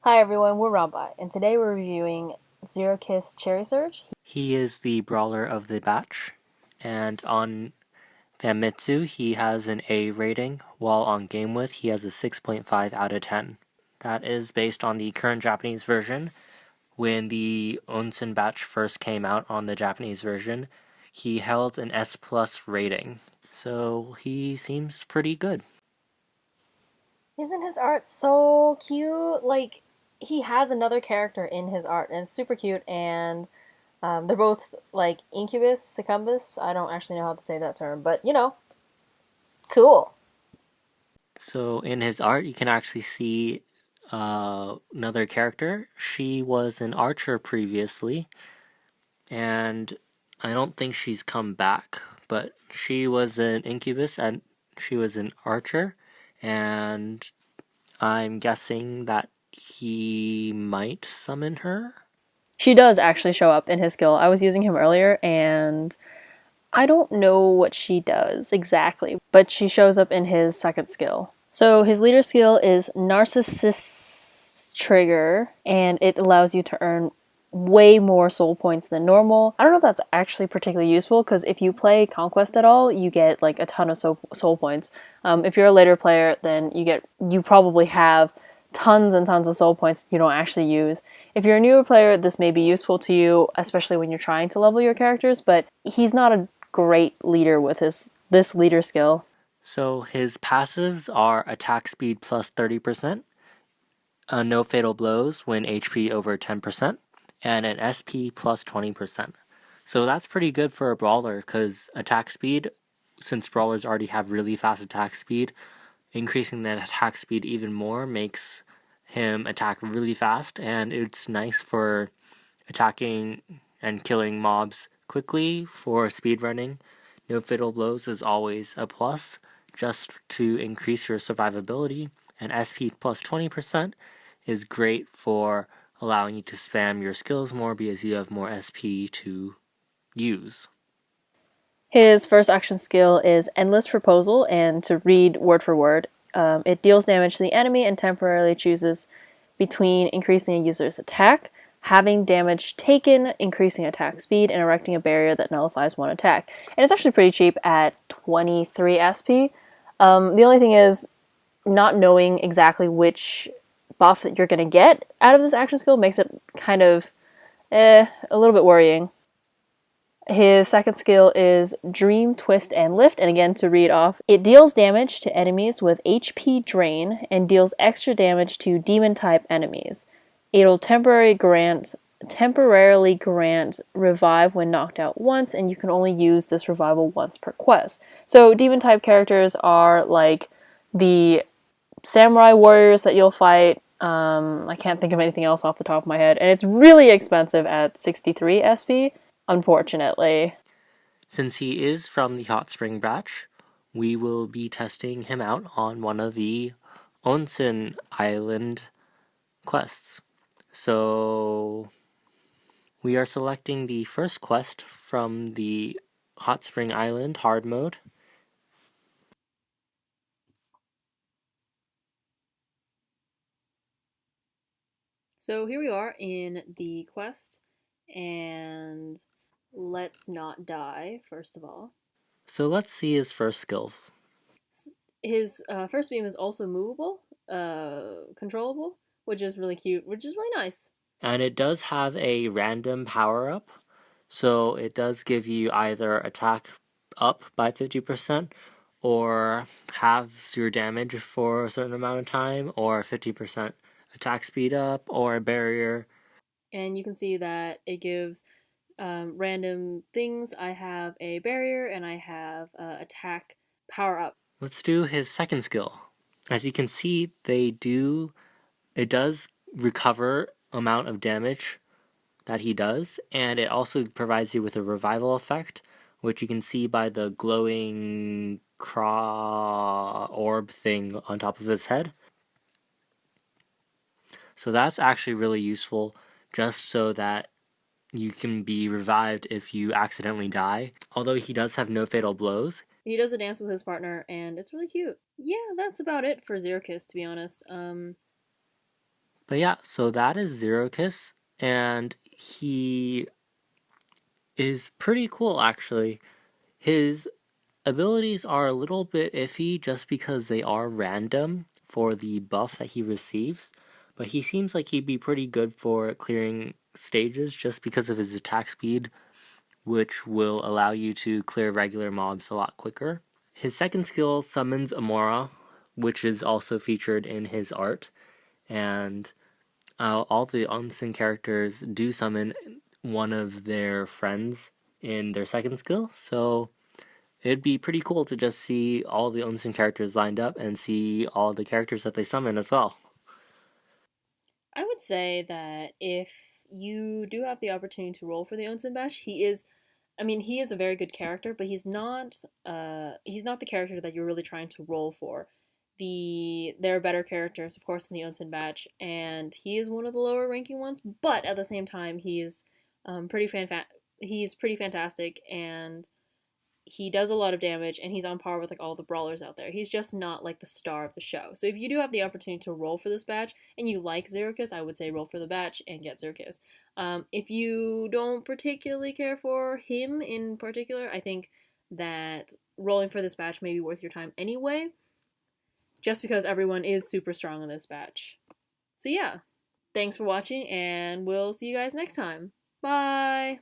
Hi everyone, we're ROMbi, and today we're reviewing Zerokiss Cherrysurge. He is the brawler of the batch, and on Famitsu he has an A rating, while on GameWith he has a 6.5 out of 10. That is based on the current Japanese version. When the Onsen batch first came out on the Japanese version, he held an S plus rating, so he seems pretty good. Isn't his art so cute? Like, he has another character in his art, and it's super cute, and they're both, like, incubus, succumbus. I don't actually know how to say that term, but, cool. So in his art, you can actually see another character. She was an archer previously, and I don't think she's come back, but she was an incubus and she was an archer, and I'm guessing that he might summon her. She does actually show up in his skill. I was using him earlier, and I don't know what she does exactly, but she shows up in his second skill. So his leader skill is Narcissist Trigger, and it allows you to earn way more soul points than normal. I don't know if that's actually particularly useful, because if you play Conquest at all, you get like a ton of soul points. If you're a later player, then you probably have tons and tons of soul points you don't actually use. If you're a newer player, this may be useful to you, especially when you're trying to level your characters, but he's not a great leader with this leader skill. So his passives are attack speed plus 30%, no fatal blows when HP over 10%, and an SP plus 20%. So that's pretty good for a brawler because attack speed, since brawlers already have really fast attack speed, increasing that attack speed even more makes him attack really fast, and it's nice for attacking and killing mobs quickly for speedrunning. No fatal blows is always a plus just to increase your survivability, and SP plus 20% is great for allowing you to spam your skills more because you have more SP to use. His first action skill is Endless Proposal, and to read word for word, it deals damage to the enemy and temporarily chooses between increasing a user's attack, having damage taken, increasing attack speed, and erecting a barrier that nullifies one attack. And it's actually pretty cheap at 23 SP. The only thing is, not knowing exactly which buff that you're going to get out of this action skill makes it kind of a little bit worrying. His second skill is Dream, Twist, and Lift, and again, to read off, it deals damage to enemies with HP drain and deals extra damage to demon-type enemies. It'll temporarily grant revive when knocked out once, and you can only use this revival once per quest. So demon-type characters are like the samurai warriors that you'll fight. I can't think of anything else off the top of my head, and it's really expensive at 63 SP, unfortunately. Since he is from the Hot Spring batch, we will be testing him out on one of the Onsen Island quests. So we are selecting the first quest from the Hot Spring Island hard mode. So here we are in the quest, and let's not die, first of all. So let's see his first skill. His first beam is also movable, controllable, which is really cute, which is really nice. And it does have a random power up. So it does give you either attack up by 50% or halves your damage for a certain amount of time, or 50% attack speed up, or a barrier. And you can see that it gives random things. I have a barrier and I have attack power up. Let's do his second skill. As you can see, it does recover amount of damage that he does, and it also provides you with a revival effect, which you can see by the glowing craw orb thing on top of his head. So that's actually really useful, just so that you can be revived if you accidentally die. Although he does have no fatal blows. He does a dance with his partner, and it's really cute. Yeah, that's about it for Zerokiss, to be honest. But yeah, so that is Zerokiss, and he is pretty cool actually. His abilities are a little bit iffy just because they are random for the buff that he receives, but he seems like he'd be pretty good for clearing stages just because of his attack speed, which will allow you to clear regular mobs a lot quicker. His second skill summons Amora, which is also featured in his art, and all the Onsen characters do summon one of their friends in their second skill, so it'd be pretty cool to just see all the Onsen characters lined up and see all the characters that they summon as well. I would say that if you do have the opportunity to roll for the Onsen Bash, he is, I mean, he is a very good character, but he's not the character that you're really trying to roll for. There are better characters, of course, in the Onsen Batch, and he is one of the lower ranking ones. But at the same time, pretty he's pretty fantastic, and he does a lot of damage, and he's on par with like all the brawlers out there. He's just not like the star of the show. So if you do have the opportunity to roll for this batch and you like Zerokiss, I would say roll for the batch and get Zerokiss. If you don't particularly care for him in particular, I think that rolling for this batch may be worth your time anyway, just because everyone is super strong in this batch. So yeah, thanks for watching, and we'll see you guys next time. Bye!